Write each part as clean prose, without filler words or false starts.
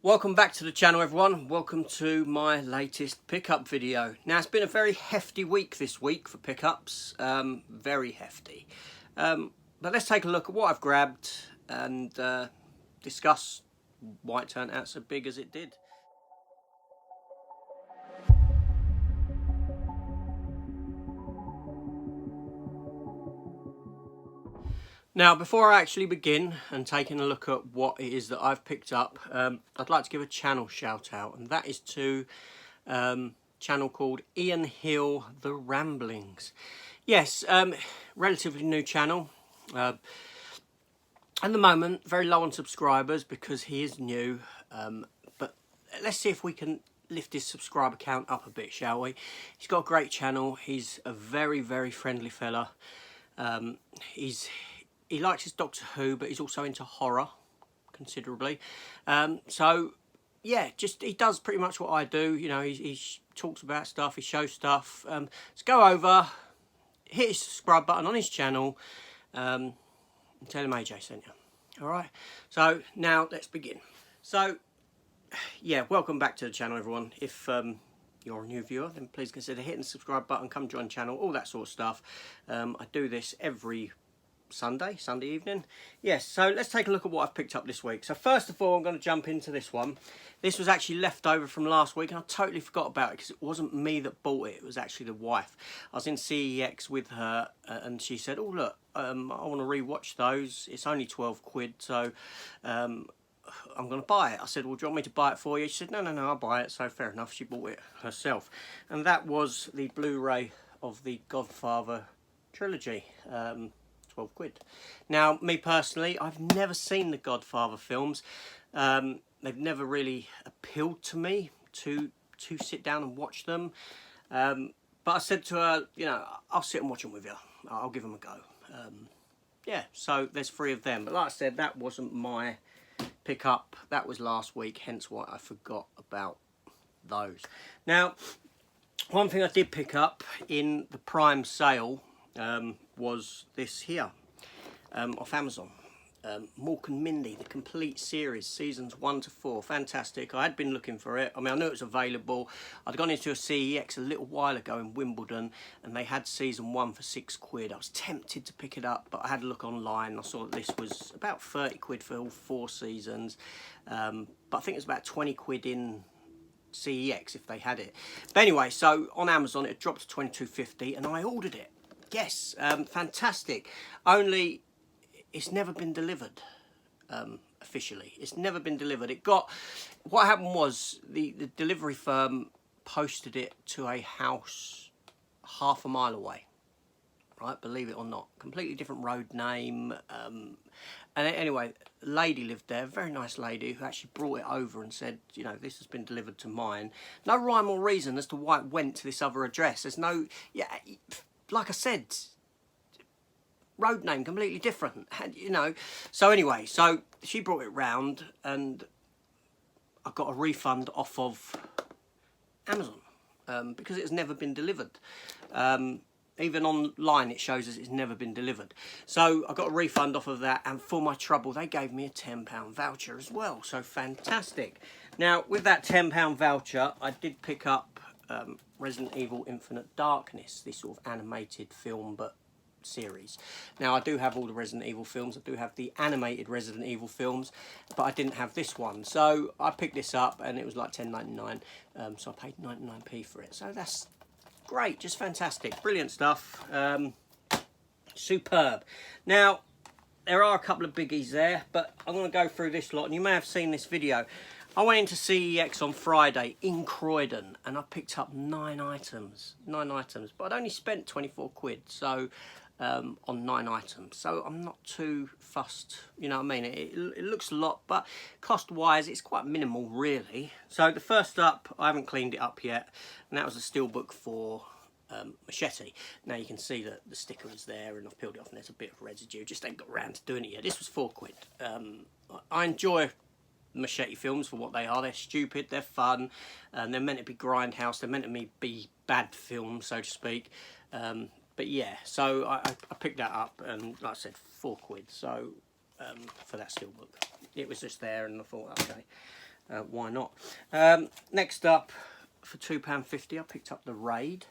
Welcome back to the channel, everyone. Welcome to my latest pickup video. Now, it's been a very hefty week this week for pickups, very hefty. But let's take a look at what I've grabbed and discuss why it turned out so big as it did. Now, before I actually begin and taking a look at what it is that I've picked up, I'd like to give a channel shout out, and that is to a channel called Ian Hill The Ramblings. Yes, relatively new channel. At the moment, very low on subscribers because he is new, but let's see if we can lift his subscriber count up a bit, shall we? He's got a great channel. He's a very, very friendly fella. He likes his Doctor Who, but he's also into horror considerably. So yeah, he does pretty much what I do. You know, he talks about stuff, he shows stuff. So go over, hit his subscribe button on his channel, and tell him AJ sent you. All right. So now let's begin. So yeah, welcome back to the channel, everyone. If you're a new viewer, then please consider hitting the subscribe button, come join the channel, all that sort of stuff. I do this every Sunday evening. Yes, so let's take a look at what I've picked up this week. So first of all, I'm going to jump into this one. This was actually left over from last week and I totally forgot about it because it wasn't me that bought it. It was actually the wife. I was in CEX with her and she said, oh look, I want to re-watch those. It's only 12 quid, so I'm going to buy it. I said, well, do you want me to buy it for you? She said, no, I'll buy it. So fair enough, she bought it herself. And that was the Blu-ray of the Godfather trilogy. 12 quid. Now, me personally, I've never seen the Godfather films. They've never really appealed to me to sit down and watch them. But I said to her, you know, I'll sit and watch them with you. I'll give them a go. Yeah, so there's 3 of them. But like I said, that wasn't my pickup. That was last week, hence why I forgot about those. Now, one thing I did pick up in the Prime sale was this here off Amazon. Mork and Mindy, the complete series, seasons 1 to 4. Fantastic. I had been looking for it. I mean, I knew it was available. I'd gone into a CEX a little while ago in Wimbledon and they had season 1 for 6 quid. I was tempted to pick it up, but I had a look online. I saw that this was about 30 quid for all 4 seasons. But I think it was about 20 quid in CEX if they had it. But anyway, so on Amazon it dropped to £22.50 and I ordered it. Yes, fantastic. Only it's never been delivered officially. It's never been delivered. What happened was the delivery firm posted it to a house half a mile away. Right, believe it or not, completely different road name. And anyway, a lady lived there, a very nice lady who actually brought it over and said, you know, this has been delivered to mine. No rhyme or reason as to why it went to this other address. There's no, yeah. Like I said, road name completely different, you know. So anyway, so she brought it round and I got a refund off of Amazon because it has never been delivered. Even online it shows us it's never been delivered. So I got a refund off of that, and for my trouble they gave me a £10 voucher as well. So fantastic. Now with that £10 voucher I did pick up Resident Evil Infinite Darkness, this sort of animated film but series. Now I do have all the Resident Evil films. I do have the animated Resident Evil films, but I didn't have this one. So I picked this up and it was like £10.99, so I paid 99p for it. So that's great, just fantastic, brilliant stuff. Superb. Now there are a couple of biggies there, but I'm going to go through this lot and you may have seen this video. I went into CEX on Friday in Croydon and I picked up 9 items, but I'd only spent 24 quid, so on 9 items, so I'm not too fussed, you know what I mean. It looks a lot, but cost wise it's quite minimal really. So the first up, I haven't cleaned it up yet, and that was a steelbook for Machete. Now you can see that the sticker is there and I've peeled it off and there's a bit of residue, just ain't got around to doing it yet. This was 4 quid. I enjoy Machete films for what they are. They're stupid, they're fun, they're meant to be grindhouse, they're meant to be bad films, so to speak. But yeah, so I picked that up and like I said, 4 quid, so for that steelbook. It was just there and I thought, okay. why not? Next up, for £2.50, I picked up The Raid.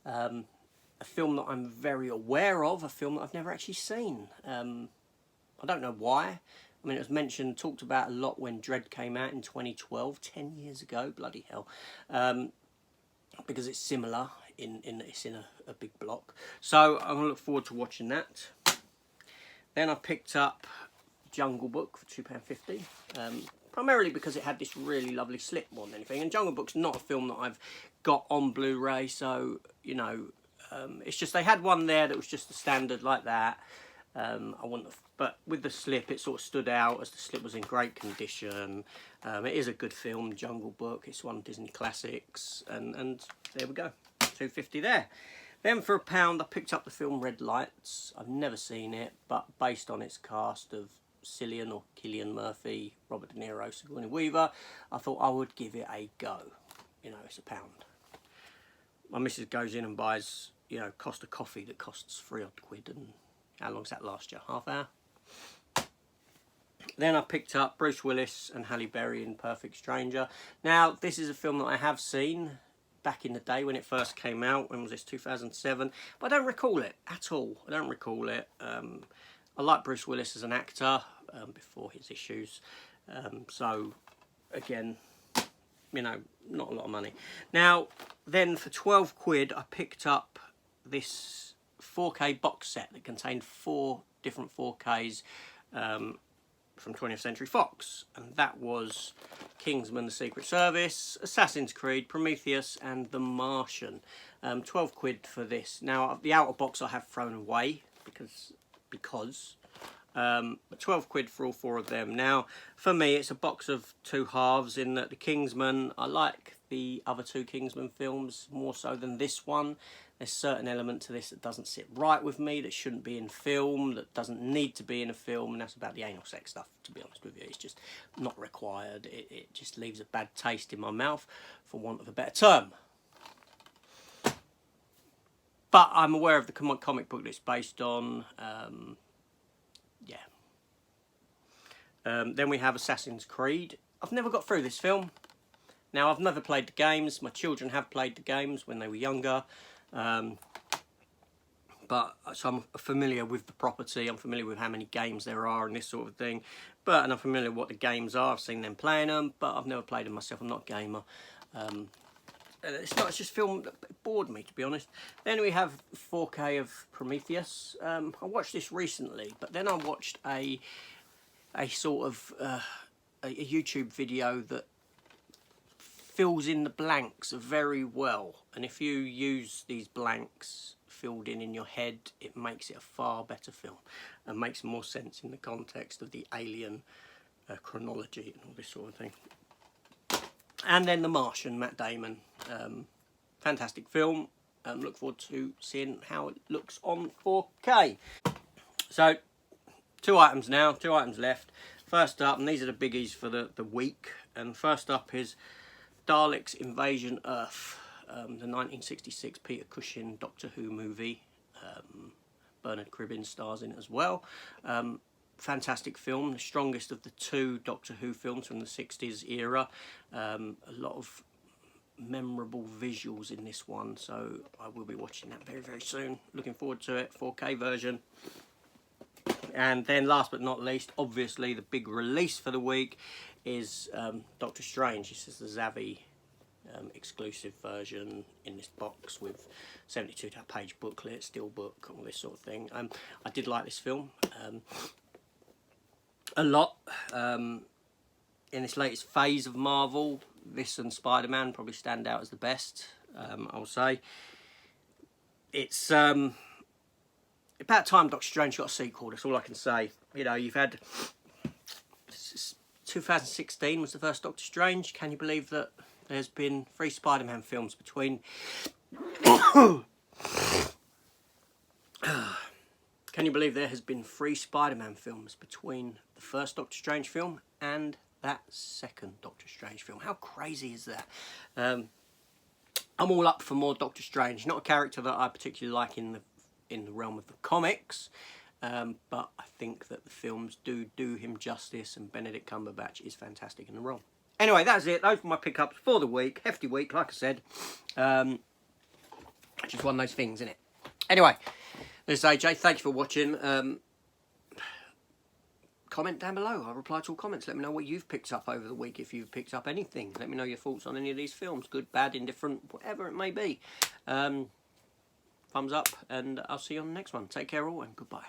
A film that I'm very aware of, a film that I've never actually seen. I don't know why. I mean, it was mentioned, talked about a lot when Dread came out in 2012, 10 years ago, bloody hell. Because it's similar, it's in a big block. So I'm going to look forward to watching that. Then I picked up Jungle Book for £2.50. Primarily because it had this really lovely slip more than anything. And Jungle Book's not a film that I've got on Blu-ray, so, you know, it's just they had one there that was just the standard like that. I wouldn't have, but with the slip, it sort of stood out as the slip was in great condition. It is a good film, Jungle Book. It's one of Disney classics, and there we go, £2.50 there. Then for £1, I picked up the film Red Lights. I've never seen it, but based on its cast of Cillian Murphy, Robert De Niro, Sigourney Weaver, I thought I would give it a go. You know, it's £1. My missus goes in and buys, you know, Costa coffee that costs £3 odd, and how long's that last you? Half hour? Then I picked up Bruce Willis and Halle Berry in Perfect Stranger. Now, this is a film that I have seen back in the day when it first came out. When was this? 2007. But I don't recall it at all. I don't recall it. I like Bruce Willis as an actor before his issues. So, again, you know, not a lot of money. Now, then for £12, I picked up this 4K box set that contained 4 different 4Ks from 20th Century Fox, and that was Kingsman: The Secret Service, Assassin's Creed, Prometheus, and The Martian. £12 for this. Now the outer box I have thrown away because but £12 for all 4 of them. Now for me, it's a box of 2 halves in that the Kingsman, I like the other 2 Kingsman films more so than this one. There's certain element to this that doesn't sit right with me, that shouldn't be in film, that doesn't need to be in a film, and that's about the anal sex stuff, to be honest with you. It's just not required. It just leaves a bad taste in my mouth, for want of a better term. But I'm aware of the comic book that it's based on. Then we have Assassin's Creed. I've never got through this film. Now, I've never played the games. My children have played the games when they were younger. But so I'm familiar with the property. I'm familiar with how many games there are and this sort of thing. And I'm familiar with what the games are. I've seen them playing them, but I've never played them myself. I'm not a gamer. It's just film that bored me, to be honest. Then we have 4K of Prometheus. I watched this recently, but then I watched a sort of a YouTube video that fills in the blanks very well, and if you use these blanks filled in your head, it makes it a far better film and makes more sense in the context of the alien chronology and all this sort of thing. And then The Martian, Matt Damon. Fantastic film. Look forward to seeing how it looks on 4K. So 2 items now, 2 items left. First up, and these are the biggies for the week, and first up is Daleks Invasion Earth, the 1966 Peter Cushing Doctor Who movie. Bernard Cribbin stars in it as well. Fantastic film, the strongest of the 2 Doctor Who films from the 60s era. A lot of memorable visuals in this one, so I will be watching that very, very soon. Looking forward to it, 4K version. And then last but not least, obviously the big release for the week is Doctor Strange. This is the Zavvi exclusive version in this box with 72-page booklet, steelbook, all this sort of thing. I did like this film a lot. In this latest phase of Marvel, this and Spider-Man probably stand out as the best, I'll say. It's about time Doctor Strange got a sequel, that's all I can say. You know, you've had 2016 was the first Doctor Strange. Can you believe that there's been 3 Spider-Man films between Can you believe there has been 3 Spider-Man films between the first Doctor Strange film and that second Doctor Strange film? How crazy is that? I'm all up for more Doctor Strange. Not a character that I particularly like in the realm of the comics, but I think that the films do him justice, and Benedict Cumberbatch is fantastic in the role. Anyway, that's it. Those were my pickups for the week. Hefty week, like I said. Just one of those things, isn't it? Anyway, this is AJ. Thank you for watching. Comment down below. I'll reply to all comments. Let me know what you've picked up over the week, if you've picked up anything. Let me know your thoughts on any of these films. Good, bad, indifferent, whatever it may be. Thumbs up, and I'll see you on the next one. Take care all, and goodbye.